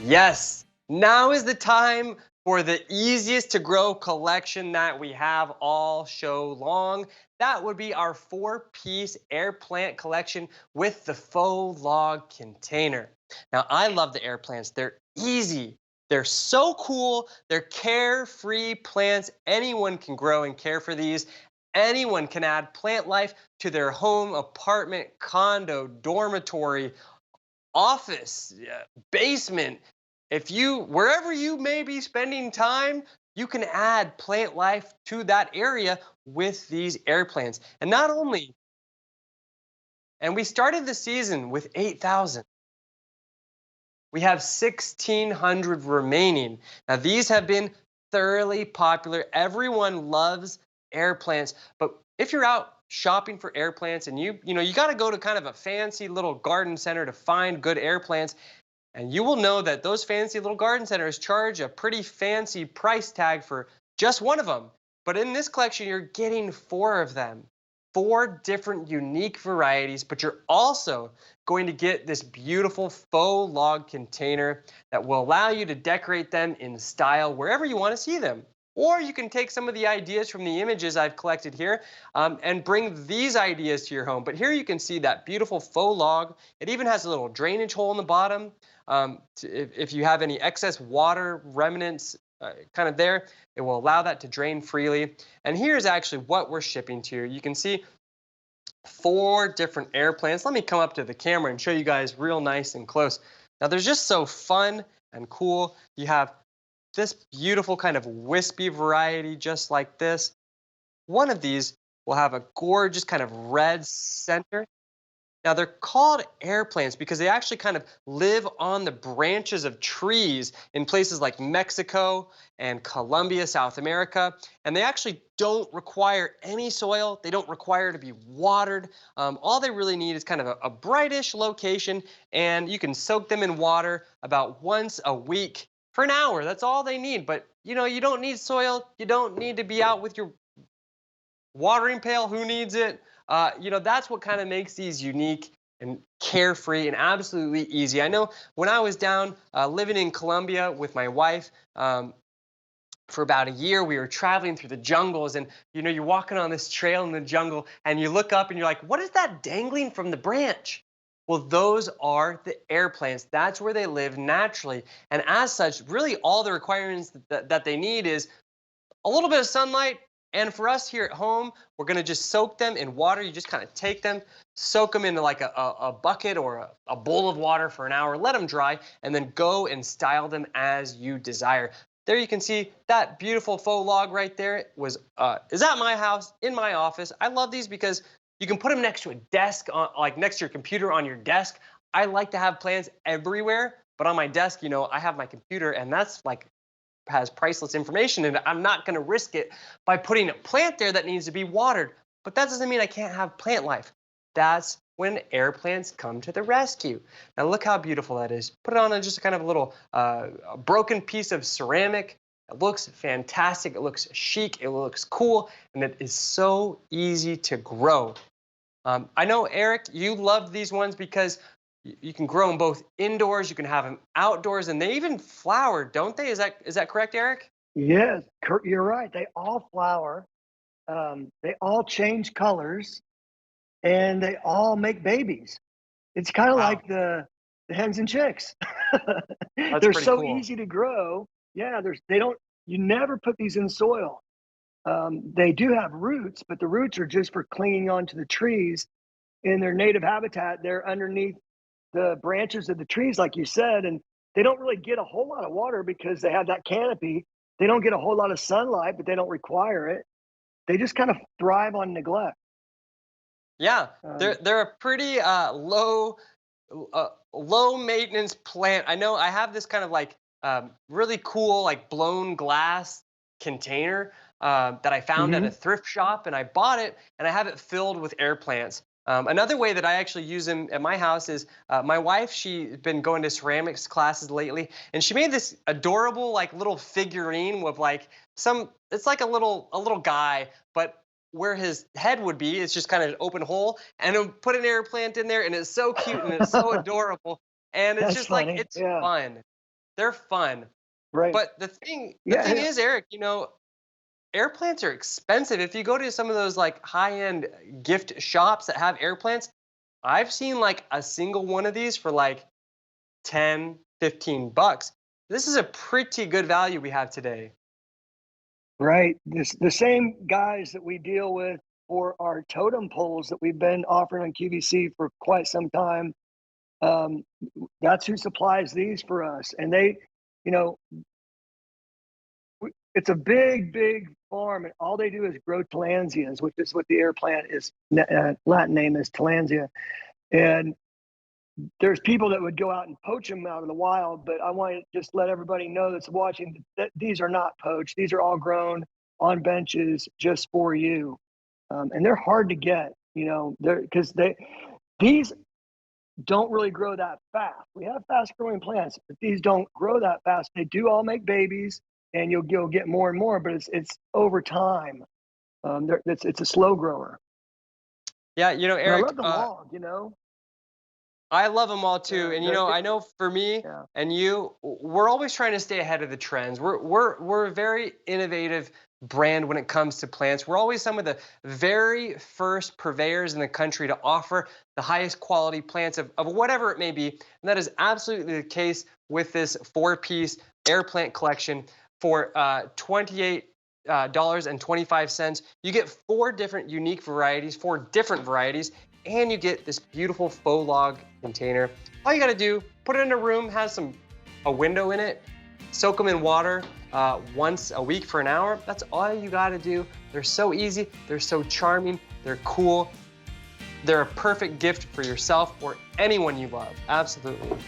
Yes, now is the time for the easiest to grow collection that we have all show long. That would be our 4-piece air plant collection with the faux log container. Now, I love the air plants. They're easy. They're so cool. They're carefree plants. Anyone can grow and care for these. Anyone can add plant life to their home, apartment, condo, dormitory, office, basement. If you, wherever you may be spending time, you can add plant life to that area with these air plants. And not only, and we started the season with 8,000. We have 1,600 remaining. Now, these have been thoroughly popular. Everyone loves air plants. But if you're out shopping for air plants and you got to go to kind of a fancy little garden center to find good air plants, and you will know that those fancy little garden centers charge a pretty fancy price tag for just one of them. But in this collection, you're getting 4 of them, 4 different unique varieties, but you're also going to get this beautiful faux log container that will allow you to decorate them in style wherever you want to see them. Or you can take some of the ideas from the images I've collected here and bring these ideas to your home. But here you can see that beautiful faux log. It even has a little drainage hole in the bottom. If you have any excess water remnants kind of there, it will allow that to drain freely. And here's actually what we're shipping to you. You can see 4 different air plants. Let me come up to the camera and show you guys real nice and close. Now they're just so fun and cool. You have this beautiful kind of wispy variety just like this. One of these will have a gorgeous kind of red center. Now, they're called air plants because they actually kind of live on the branches of trees in places like Mexico and Colombia, South America. And they actually don't require any soil. They don't require to be watered. All they really need is kind of a brightish location, and you can soak them in water about once a week for an hour. That's all they need. But, you don't need soil. You don't need to be out with your watering pail. Who needs it? That's what kind of makes these unique and carefree and absolutely easy. I know when I was down living in Colombia with my wife for about a year, we were traveling through the jungles, and you're walking on this trail in the jungle, and you look up and you're like, what is that dangling from the branch? Well, those are the air plants. That's where they live naturally. And as such, really all the requirements that they need is a little bit of sunlight. And for us here at home, we're going to just soak them in water. You just kind of take them, soak them into like a bucket or a bowl of water for an hour, let them dry, and then go and style them as you desire. There you can see that beautiful faux log right there is at my house, in my office. I love these because you can put them next to a desk, like next to your computer on your desk. I like to have plants everywhere, but on my desk, I have my computer, and that's like has priceless information, and I'm not going to risk it by putting a plant there that needs to be watered. But that doesn't mean I can't have plant life. That's when air plants come to the rescue. Now look how beautiful that is. Put it on just kind of a little broken piece of ceramic. It looks fantastic. It looks chic. It looks cool, and it is so easy to grow. I know, Eric, you love these ones because you can grow them both indoors, you can have them outdoors, and they even flower, don't they? Is that correct, Eric? Yes, you're right. They all flower. They all change colors, and they all make babies. It's kind of Wow, like the hens and chicks. that's They're pretty so cool. easy to grow. Yeah, they don't. You never put these in soil. They do have roots, but the roots are just for clinging onto the trees in their native habitat. They're underneath the branches of the trees, like you said, and they don't really get a whole lot of water because they have that canopy. They don't get a whole lot of sunlight, but they don't require it. They just kind of thrive on neglect. Yeah, they're Um, they're a pretty low maintenance plant. I know I have this kind of like really cool like blown glass container that I found at a mhm. thrift shop, and I bought it, and I have it filled with air plants. Another way that I actually use them at my house is my wife. She's been going to ceramics classes lately, and she made this adorable like little figurine with like some. It's like a little guy, but where his head would be, it's just kind of an open hole, and it'll put an air plant in there, and it's so cute and it's so adorable, and it's That's just like funny. it's Yeah. fun. they're fun. Right. But the Yeah, thing yeah. is, Eric, air plants are expensive. If you go to some of those like high-end gift shops that have air plants, I've seen like a single one of these for like 10, 15 bucks. This is a pretty good value we have today. Right. The same guys that we deal with for our totem poles that we've been offering on QVC for quite some time. Um, that's who supplies these for us. And they, you know, it's a big, big farm, and all they do is grow tillandsias, which is what the air plant is. Latin name is tillandsia. And there's people that would go out and poach them out of the wild, but I want to just let everybody know that's watching that these are not poached. These are all grown on benches just for you, and they're hard to get. They're because these don't really grow that fast. We have fast growing plants, but these don't grow that fast. They do all make babies, and you'll get more and more, but it's over time. It's a slow grower. Yeah, And I Eric, love the log. I love them all too. And They're I know for me yeah. and you, we're always trying to stay ahead of the trends. We're a very innovative brand when it comes to plants. We're always some of the very first purveyors in the country to offer the highest quality plants of whatever it may be. And that is absolutely the case with this 4-piece air plant collection for $28.25. You get 4 different unique varieties, 4 different varieties, and you get this beautiful faux log container. All you gotta do, put it in a room, has a window in it, soak them in water once a week for an hour. That's all you gotta do. They're so easy, they're so charming, they're cool. They're a perfect gift for yourself or anyone you love, absolutely.